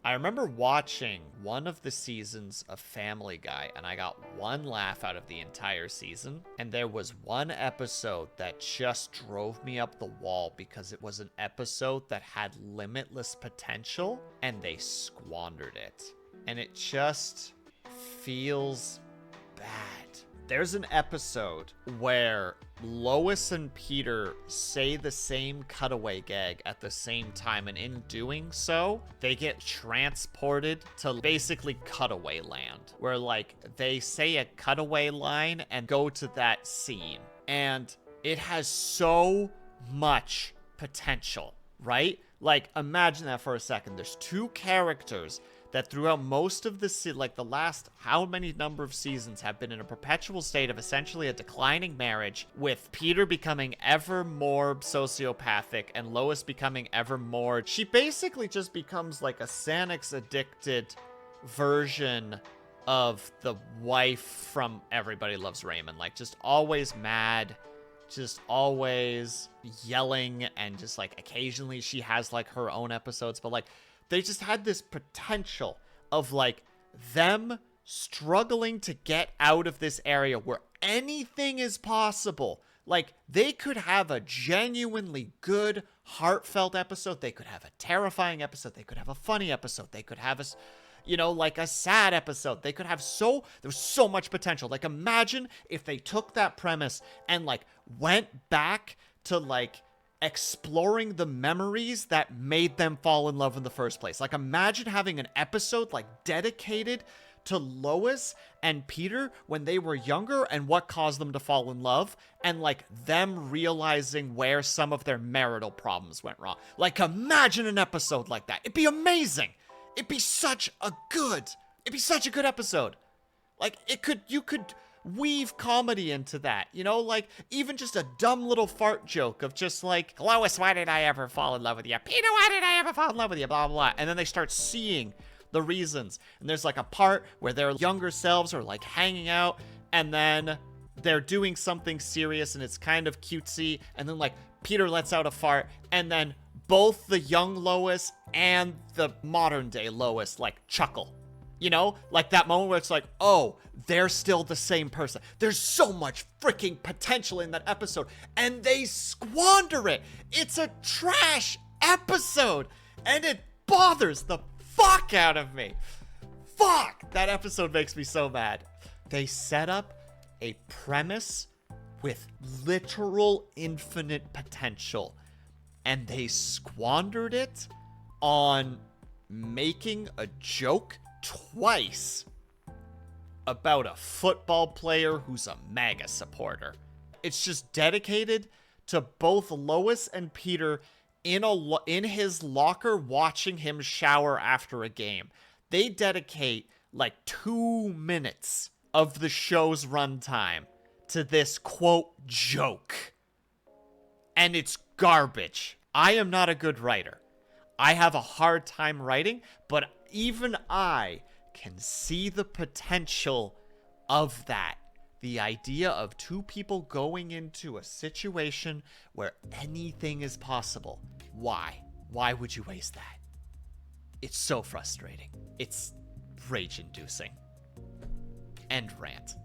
I remember watching one of the seasons of Family Guy, and I got one laugh out of the entire season. And there was one episode that just drove me up the wall because it was an episode that had limitless potential, and they squandered it. And it just feels bad. There's an episode where Lois and Peter say the same cutaway gag at the same time, and in doing so, they get transported to basically cutaway land, where like they say a cutaway line and go to that scene, and it has so much potential, right? Like, imagine that for a second. There's two characters that throughout most of the like the last how many number of seasons have been in a perpetual state of essentially a declining marriage, with Peter becoming ever more sociopathic and Lois becoming ever more, she basically just becomes like a Xanax addicted version of the wife from Everybody Loves Raymond, like just always mad, just always yelling, and just like occasionally she has like her own episodes, but like they just had this potential of like them struggling to get out of this area where anything is possible. Like they could have a genuinely good, heartfelt episode. They could have a terrifying episode. They could have a funny episode. They could have like a sad episode. They could have there's so much potential. Like imagine if they took that premise and like went back to like exploring the memories that made them fall in love in the first place. Like imagine having an episode like dedicated to Lois and Peter when they were younger and what caused them to fall in love, and like them realizing where some of their marital problems went wrong. Like imagine an episode like that. It'd be amazing. It'd be such a good episode. Like you could weave comedy into that, like even just a dumb little fart joke of just like, Lois, why did I ever fall in love with you? Peter, why did I ever fall in love with you? Blah, blah, blah. And then they start seeing the reasons. And there's like a part where their younger selves are like hanging out, and then they're doing something serious and it's kind of cutesy. And then like Peter lets out a fart, and then both the young Lois and the modern day Lois like chuckle. Like that moment where it's like, oh, they're still the same person. There's so much freaking potential in that episode, and they squander it. It's a trash episode, and it bothers the fuck out of me. Fuck! That episode makes me so mad. They set up a premise with literal infinite potential, and they squandered it on making a joke twice about a football player who's a MAGA supporter. It's just dedicated to both Lois and Peter in his locker watching him shower after a game. They dedicate like 2 minutes of the show's runtime to this quote joke. And it's garbage. I am not a good writer. I have a hard time writing, but even I can see the potential of that. The idea of two people going into a situation where anything is possible. Why? Why would you waste that? It's so frustrating. It's rage-inducing. End rant.